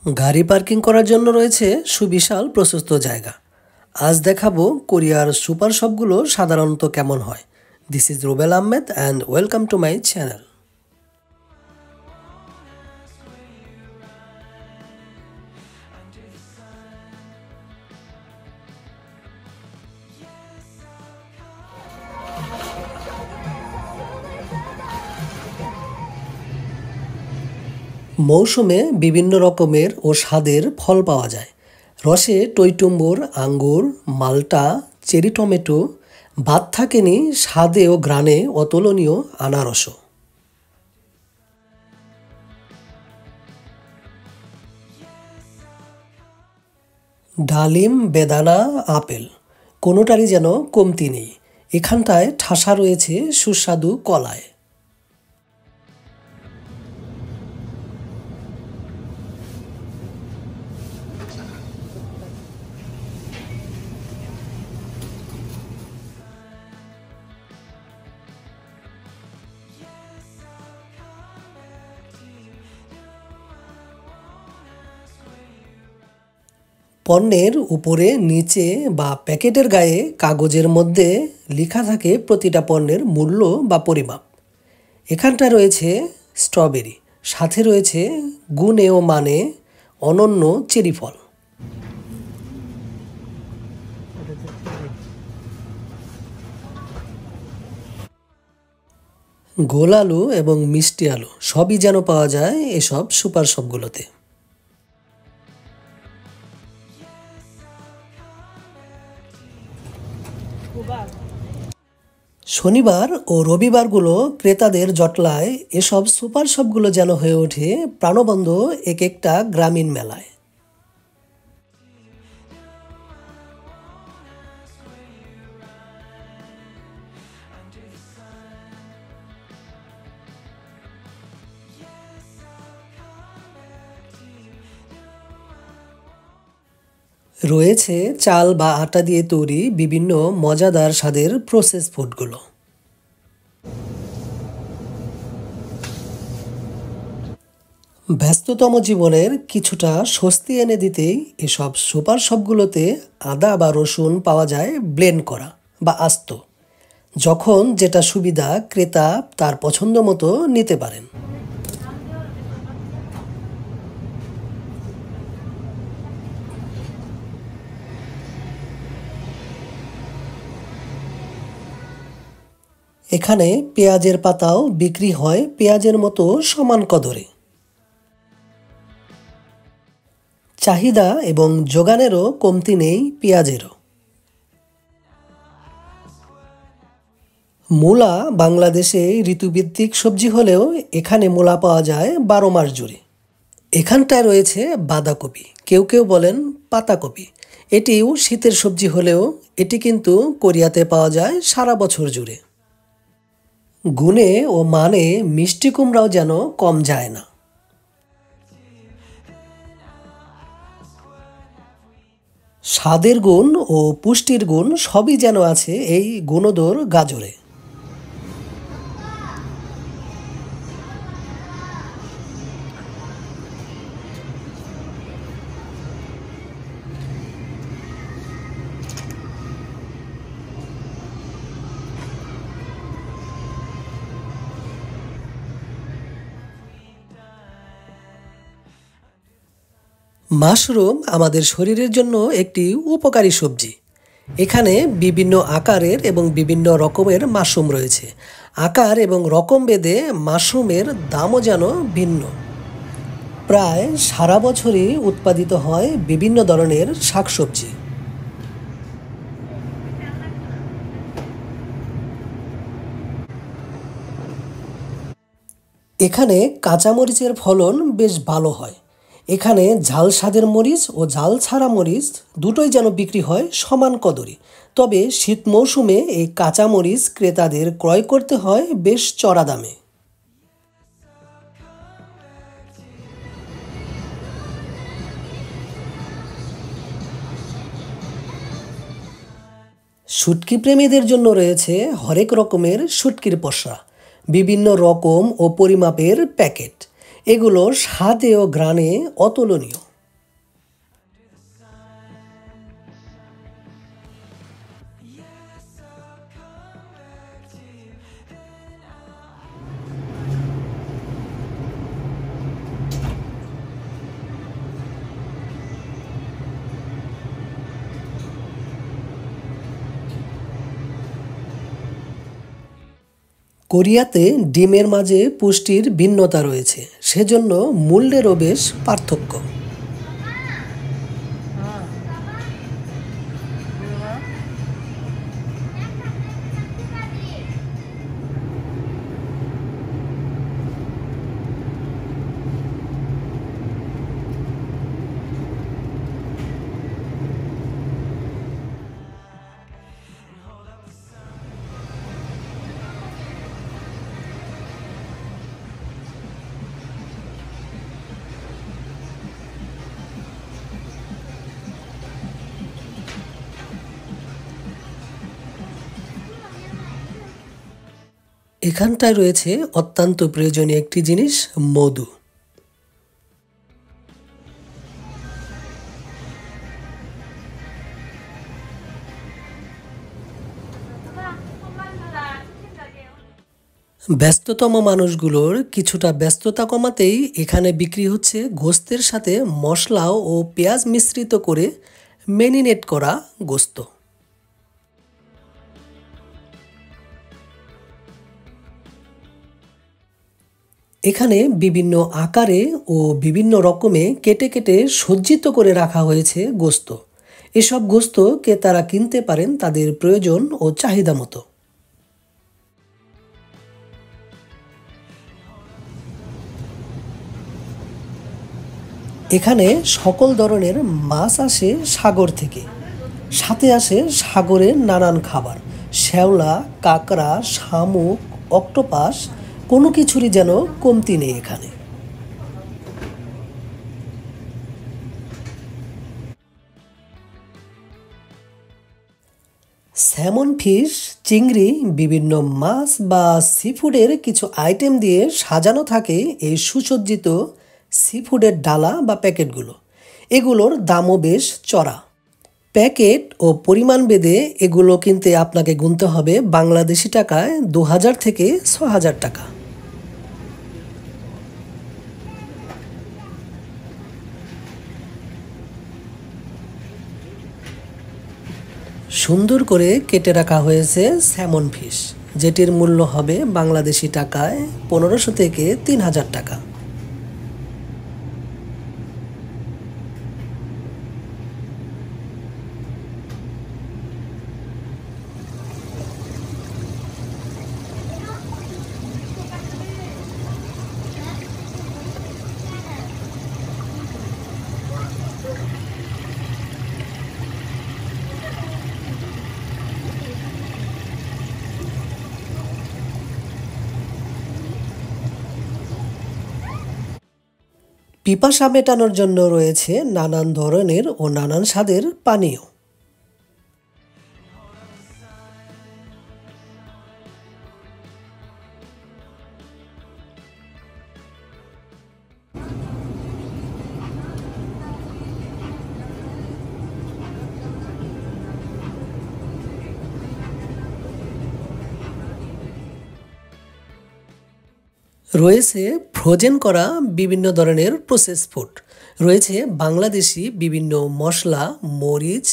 গাড়ি পার্কিং করার জন্য রয়েছে সুবিশাল প্রশস্ত জায়গা। আজ দেখাবো কোরিয়ার সুপার শপগুলো সাধারণত কেমন হয়। This is Rubel Ahmed and welcome to my channel. মৌসুমে বিভিন্ন রকমের ও স্বাদের ফল পাওয়া যায়। রসে টইটুম্বুর, আঙ্গুর, মাল্টা, চেরি টমেটো, বাদ থাকেনি স্বাদে ও ঘ্রাণে অতুলনীয় আনারসও। ডালিম, বেদানা, আপেল কোনোটারই যেন কমতি নেই। এখানটায় ঠাসা রয়েছে সুস্বাদু কলায়। পণ্যের উপরে, নিচে বা প্যাকেটের গায়ে কাগজের মধ্যে লেখা থাকে প্রতিটা পণ্যের মূল্য বা পরিমাপ। এখানটায় রয়েছে স্ট্রবেরি, সাথে রয়েছে গুণে ও মানে অনন্য চেরি ফল। গোল আলু এবং মিষ্টি আলু সবই যেন পাওয়া যায় এসব সুপার শপগুলোতে। শনিবার ও রবিবারগুলো ক্রেতাদের জটলায় এসব সুপার শপগুলো যেন হয়ে ওঠে প্রাণবন্ত এক একটা গ্রামীণ মেলায়। রয়েছে চাল বা আটা দিয়ে তৈরি বিভিন্ন মজাদার স্বাদের প্রসেস ফুডগুলো। ব্যস্ততম জীবনের কিছুটা স্বস্তি এনে দিতেই এসব সুপার শপগুলোতে আদা বা রসুন পাওয়া যায় ব্লেন্ড করা বা আস্ত। যখন যেটা সুবিধা ক্রেতা তার পছন্দ মতো নিতে পারেন। এখানে পেঁয়াজের পাতাও বিক্রি হয় পেঁয়াজের মতো সমান কদরে। চাহিদা এবং যোগানেরও কমতি নেই পেঁয়াজেরও। মূলা বাংলাদেশে ঋতুভিত্তিক সবজি হলেও এখানে মূলা পাওয়া যায় 12 মাস জুড়ে। এখানটায় রয়েছে বাঁধাকপি, কেউ কেউ বলেন পাতাকপি। এটিও শীতের সবজি হলেও এটি কিন্তু কোরিয়াতে পাওয়া যায় সারা বছর জুড়ে। গুণে ও মানে মিষ্টি কুমড়াও যেন কম যায় না। স্বাদের গুণ ও পুষ্টির গুণ সবই যেন আছে এই গুণোদর গাজরে। মাশরুম আমাদের শরীরের জন্য একটি উপকারী সবজি। এখানে বিভিন্ন আকারের এবং বিভিন্ন রকমের মাশরুম রয়েছে। আকার এবং রকম ভেদে মাশরুমের দামও যেন ভিন্ন। প্রায় সারা বছরই উৎপাদিত হয় বিভিন্ন ধরনের শাকসবজি। এখানে কাঁচামরিচের ফলন বেশ ভালো হয়। এখানে ঝাল স্বাদের মরিচ ও ঝাল ছাড়া মরিচ দুটোই যেন বিক্রি হয় সমান কদরে। তবে শীত মৌসুমে এই কাঁচামরিচ ক্রেতাদের ক্রয় করতে হয় বেশ চড়া দামে। শুটকি প্রেমীদের জন্য রয়েছে হরেক রকমের শুটকির পসরা, বিভিন্ন রকম ও পরিমাপের প্যাকেট। এগুলো স্বাদে ও ঘ্রাণে অতুলনীয়। কোরিয়াতে ডিমের মাঝে পুষ্টির ভিন্নতা রয়েছে, সেজন্য মূল্যেরও বেশ পার্থক্য। এখানটায় রয়েছে অত্যন্ত প্রয়োজনীয় একটি জিনিস, মধু। ব্যস্ততম মানুষগুলোর কিছুটা ব্যস্ততা কমাতেই এখানে বিক্রি হচ্ছে গোস্তের সাথে মশলা ও পেঁয়াজ মিশ্রিত করে ম্যারিনেট করা গোস্ত। এখানে বিভিন্ন আকারে ও বিভিন্ন রকমে কেটে কেটে সজ্জিত করে রাখা হয়েছে গোস্ত। এসব গোস্ত ক্রেতারা কিনতে পারেন তাদের প্রয়োজন ও চাহিদা মতো। এখানে সকল ধরনের মাছ আসে সাগর থেকে, সাথে আসে সাগরের নানান খাবার, শ্যাওলা, কাঁকড়া, শামুক, অক্টোপাস, কোনো কিছুরই যেন কমতি নেই এখানে। স্যামন ফিশ, চিংড়ি, বিভিন্ন মাছ বা সিফুডের কিছু আইটেম দিয়ে সাজানো থাকে এই সুসজ্জিত সিফুডের ডালা বা প্যাকেটগুলো। এগুলোর দামও বেশ চড়া। প্যাকেট ও পরিমাণ ভেদে এগুলো কিনতে আপনাকে গুনতে হবে বাংলাদেশি টাকায় ২,০০০ থেকে ৬,০০০ টাকা। সুন্দর করে কেটে রাখা হয়েছে স্যামন ফিশ, যেটির মূল্য হবে বাংলাদেশি টাকায় ১৫০০ থেকে ৩,০০০ টাকা। পিপাসা মেটানোর জন্য রয়েছে নানান ধরনের ও নানান স্বাদের পানীয়। রয়েছে ফ্রোজেন করা বিভিন্ন ধরনের প্রসেস ফুড, রয়েছে বাংলাদেশি বিভিন্ন মশলা, মরিচ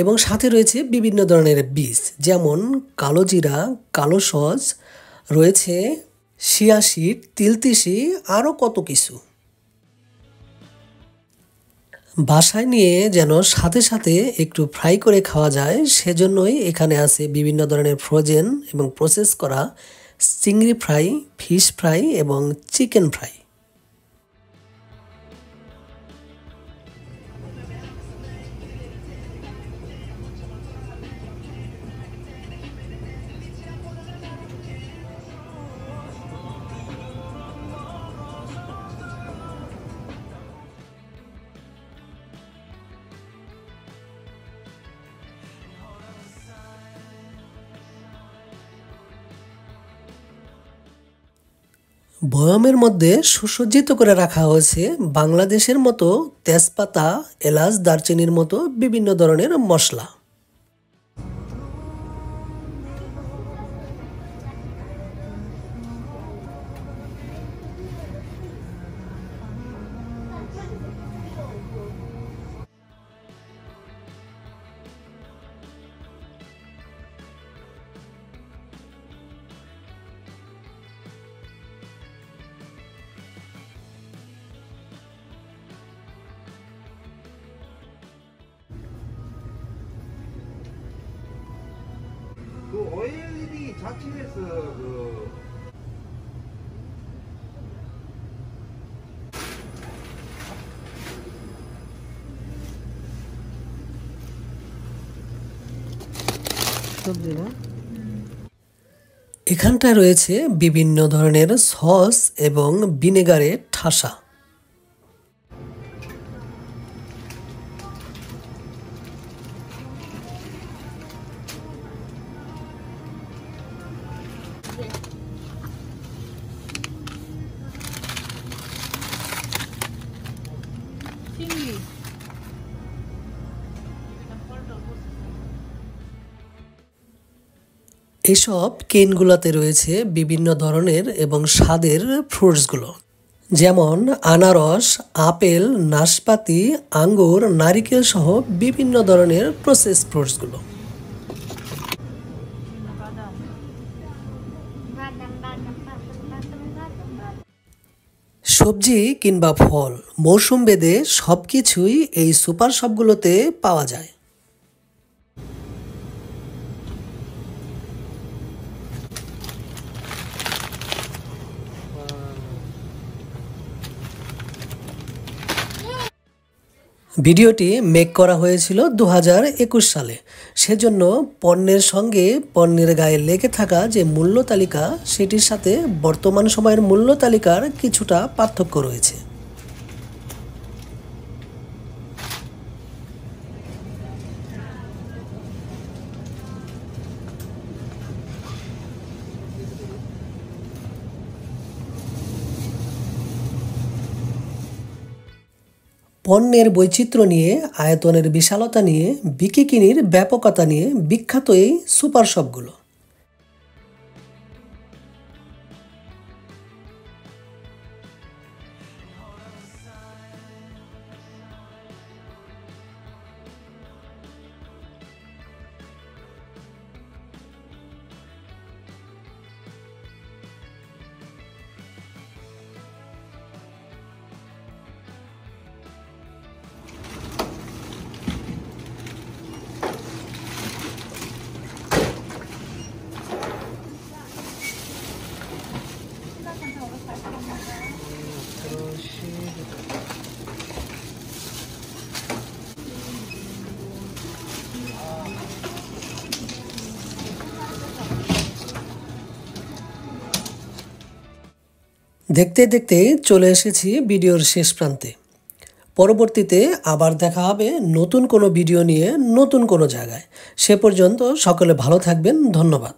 এবং সাথে রয়েছে বিভিন্ন ধরনের বীজ, যেমন কালো জিরা, কালো সস, রয়েছে শিয়া সিড, তিলতিসি, আরও কত কিছু। বাসায় নিয়ে যেন সাথে সাথে একটু ফ্রাই করে খাওয়া যায়, সেজন্যই এখানে আছে বিভিন্ন ধরনের ফ্রোজেন এবং প্রসেস করা চিংড়ি ফ্রাই, ফিশ ফ্রাই এবং চিকেন ফ্রাই। বয়ামের মধ্যে সুসজ্জিত করে রাখা হয়েছে বাংলাদেশের মতো তেজপাতা, এলাচ, দারচিনির মতো বিভিন্ন ধরনের মশলা। 자취해서 그 এখানটায় রয়েছে বিভিন্ন ধরনের সস এবং ভিনেগারের ঠাসা। এসব কেনগুলোতে রয়েছে বিভিন্ন ধরনের এবং স্বাদের ফ্রুটসগুলো, যেমন আনারস, আপেল, নাশপাতি, আঙ্গুর, নারিকেল সহ বিভিন্ন ধরনের প্রসেস ফ্রুটসগুলো। সবজি কিংবা ফল মৌসুম ভেদে সব কিছুই এই সুপার শপগুলোতে পাওয়া যায়। ভিডিওটি মেক করা হয়েছিল 2021 সালে, সেজন্য পণ্যের সঙ্গে পণ্যের গায়ে লেগে থাকা যে মূল্য তালিকা সেটির সাথে বর্তমান সময়ের মূল্য তালিকার কিছুটা পার্থক্য রয়েছে। পণ্যের বৈচিত্র্য নিয়ে, আয়তনের বিশালতা নিয়ে, বিকিকিনির ব্যাপকতা নিয়ে বিখ্যাত এই সুপার শপগুলো। দেখতে দেখতে চলে এসেছি ভিডিওর শেষ প্রান্তে। পরবর্তীতে আবার দেখা হবে নতুন কোনো ভিডিও নিয়ে নতুন কোনো জায়গায়। সে পর্যন্ত সকলে ভালো থাকবেন। ধন্যবাদ।